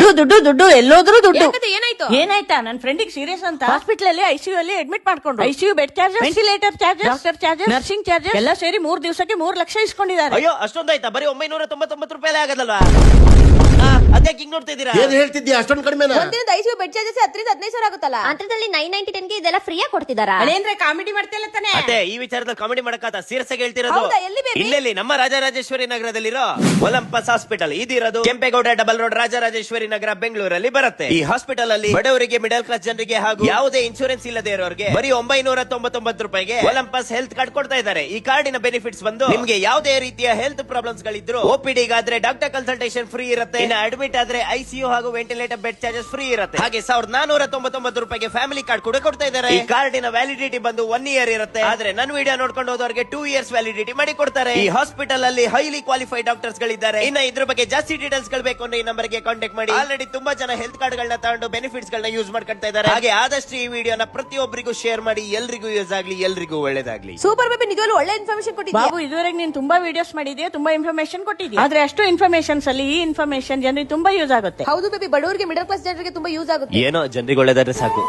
ದುಡ್ಡು ದುಡ್ಡು ದುಡ್ಡು ಎಲ್ಲೋದ್ರು ದುಡ್ಡು. ಯಾಕಂದ್ರೆ ಏನಾಯ್ತು? ಏನಾಯ್ತಾ? ನನ್ ಫ್ರೆಂಡಿಗೆ ಸೀರಿಯಸ್ ಅಂತ ಹಾಸ್ಪಿಟಲ್ ಅಲ್ಲಿ ಐಸಿಯು ಅಲ್ಲಿ ಅಡ್ಮಿಟ್ ಮಾಡ್ಕೊಂಡು ICU bed charge, ventilator charge, doctor charge, nursing charge ಎಲ್ಲ ಸೇರಿ 3 ದಿವಸಕ್ಕೆ 3 ಲಕ್ಷ ಇಸ್ಕೊಂಡಿದ್ದಾರೆ. ಅಯ್ಯೋ ಅಷ್ಟೊಂದಾಯ್ತಾ? ಬರೀ 999 ರೂಪಾಯಿ ಆಗದಲ್ವಾ? ಅದ್ಯಾಕೆ ಹಿಂಗ್ ನೋಡ್ತಾ ಇದೀರಾ? ಏನ್ ಹೇಳ್ತಿದ್ಯಾ? ಅಷ್ಟೊಂದು ಕಡಿಮೆನಾ? ಒಂದಿನದ ಐಸಿಯು ಬೆಡ್ ಚಾರ್ಜಸ್ 10,000 ಆಗುತ್ತಲ್ಲ. ಅಂತದಲ್ಲಿ 990 ಇದೆಲ್ಲ ಫ್ರೀ ಆಗಿ ಕೊಡ್ತಿದಾರಾ? ಅದೇಂದ್ರೆ ಕಾಮಿಡಿ ಮಾಡ್ತಿಲ್ಲ ತಾನೆ? ಅದೇ ಈ ವಿಚಾರದಲ್ಲಿ ಕಾಮಿಡಿ ಮಾಡಕಾತ ಸೀರಿಯಸ್ ಆಗಿ ಹೇಳ್ತಿರೋದು. ಹೌದಾ? ಎಲ್ಲಿ baby? ಇಲ್ಲೆಲ್ಲಿ ನಮ್ಮ ರಾಜರಾಜೇಶ್ವರಿ ನಗರದಲ್ಲಿರೋ ಒಲಂಪಸ್ ಹಾಸ್ಪಿಟಲ್ ಇದಿರೋದು ಕೆಂಪೇಗೌಡ ಡಬಲ್ ರೋಡ್ ರಾಜರಾಜೇಶ್ವರಿ ನಗರ ಬೆಂಗಳೂರಲ್ಲಿ ಬರುತ್ತೆ. ಈ ಹಾಸ್ಪಿಟಲ್ ಅಲ್ಲಿ ಬಡವರಿಗೆ, ಮಿಡಲ್ ಕ್ಲಾಸ್ ಜನರಿಗೆ ಹಾಗೂ ಯಾವುದೇ ಇನ್ಶೂರೆನ್ಸ್ ಇಲ್ಲದೆ ಇರೋರಿಗೆ ಬರೀ 999 ರೂಪಾಯಿಗೆ ಒಲಂಪಸ್ ಹೆಲ್ತ್ ಕಾರ್ಡ್ ಕೊಡ್ತಾ ಇದ್ದಾರೆ. ಈ ಕಾರ್ಡಿನ ಬೆನಿಫಿಟ್ಸ್ ಬಂದು ನಿಮ್ಗೆ ಯಾವುದೇ ರೀತಿಯ ಹೆಲ್ತ್ ಪ್ರಾಬ್ಲಮ್ಸ್ ಗಳಿದ್ರು OPD ಗಾದ್ರೆ ಡಾಕ್ಟರ್ ಕನ್ಸಲ್ಟೇಷನ್ ಫ್ರೀ ಇರುತ್ತೆ. ಇನ್ನು ಅಡ್ಮಿಟ್ ಆದ್ರೆ ಐಸಿಯು ಹಾಗೂ ವೆಂಟಿಲೇಟರ್ ಬೆಡ್ ಚಾರ್ಜಸ್ ಫ್ರೀ ಇರುತ್ತೆ. ಹಾಗೆ 1499 ರೂಪಾಯಿಗೆ ಫ್ಯಾಮಿಲಿ ಕಾರ್ಡ್ ಕೂಡ ಕೊಡ್ತಾ ಇದ್ದಾರೆ. ಈ ಕಾರ್ಡಿನ ವ್ಯಾಲಿಡಿಟಿ ಬಂದು 1 ಇಯರ್ ಇರುತ್ತೆ. ಆದ್ರೆ ನನ್ನ ವಿಡಿಯೋ ನೋಡ್ಕೊಂಡು ಹೋದವರಿಗೆ 2 ಇಯರ್ಸ್ ವ್ಯಾಲಿಡಿಟಿ ಮಾಡಿ ಕೊಡ್ತಾರೆ. ಈ ಹಾಸ್ಪಿಟಲ್ ಅಲ್ಲಿ ಹೈಲಿ ಕ್ವಾಲಿಫೈಡ್ ಡಾಕ್ಟರ್ಸ್ ಗಳಿದ್ದಾರೆ. ಇನ್ನ ಇದ್ರ ಬಗ್ಗೆ ಜಾಸ್ತಿ ಡೀಟೇಲ್ಸ್ ಗಳು ಬೇಕು ಅಂದ್ರೆ ಈ ನಂಬರ್ ಗೆ ಕಾಂಟ್ಯಾಕ್ಟ್ ಮಾಡಿ. ಆಲ್ರೆಡಿ ತುಂಬಾ ಜನ ಹೆಲ್ತ್ ಕಾರ್ಡ್ ಗಳನ್ನ ತಗೊಂಡು ಬೆನಿಫಿಟ್ಸ್ ಗಳನ್ನ ಯೂಸ್ ಮಾಡ್ಕೊಳ್ತಾ ಇದ್ದಾರೆ. ಹಾಗೆ ಆದಷ್ಟು ಈ ವಿಡಿಯೋನ ಪ್ರತಿಯೊಬ್ಬರಿಗೂ ಶೇರ್ ಮಾಡಿ. ಎಲ್ರಿಗೂ ಯೂಸ್ ಆಗ್ಲಿ, ಎಲ್ರಿಗೂ ಒಳ್ಳೇದಾಗ್ಲಿ. ಸೂಪರ್ ಬೇಬಿ, ನಿಜವಾಗ್ಲೂ ಒಳ್ಳೆ ಇನ್ಫಾರ್ಮೇಶನ್ ಕೊಟ್ಟಿದ್ಯಾ ಬಾಬು. ಇದುವರೆಗೆ ನೀನ್ ತುಂಬಾ ವಿಡಿಯೋಸ್ ಮಾಡಿದ್ಯಾ, ತುಂಬಾ ಇನ್ಫಾರ್ಮೇಶನ್ ಕೊಟ್ಟಿದ್ಯಾ. ಆದ್ರೆ ಅಷ್ಟು ಇನ್ಫಾರ್ಮೇಶನ್ಸ್ ಅಲ್ಲಿ ಈ ಇನ್ಫಾರ್ಮೇಶನ್ ಜನರಿಗೆ ತುಂಬಾ ಯೂಸ್ ಆಗುತ್ತೆ. ಹೌದು ಬೇಬಿ, ಬಡವರಿಗೆ, ಮಿಡಲ್ ಕ್ಲಾಸ್ ಜನರಿಗೆ ತುಂಬಾ ಯೂಸ್ ಆಗುತ್ತೆ. ಏನೋ ಜನರಿಗೆ ಒಳ್ಳೇದಾದ್ರೆ ಸಾಕು.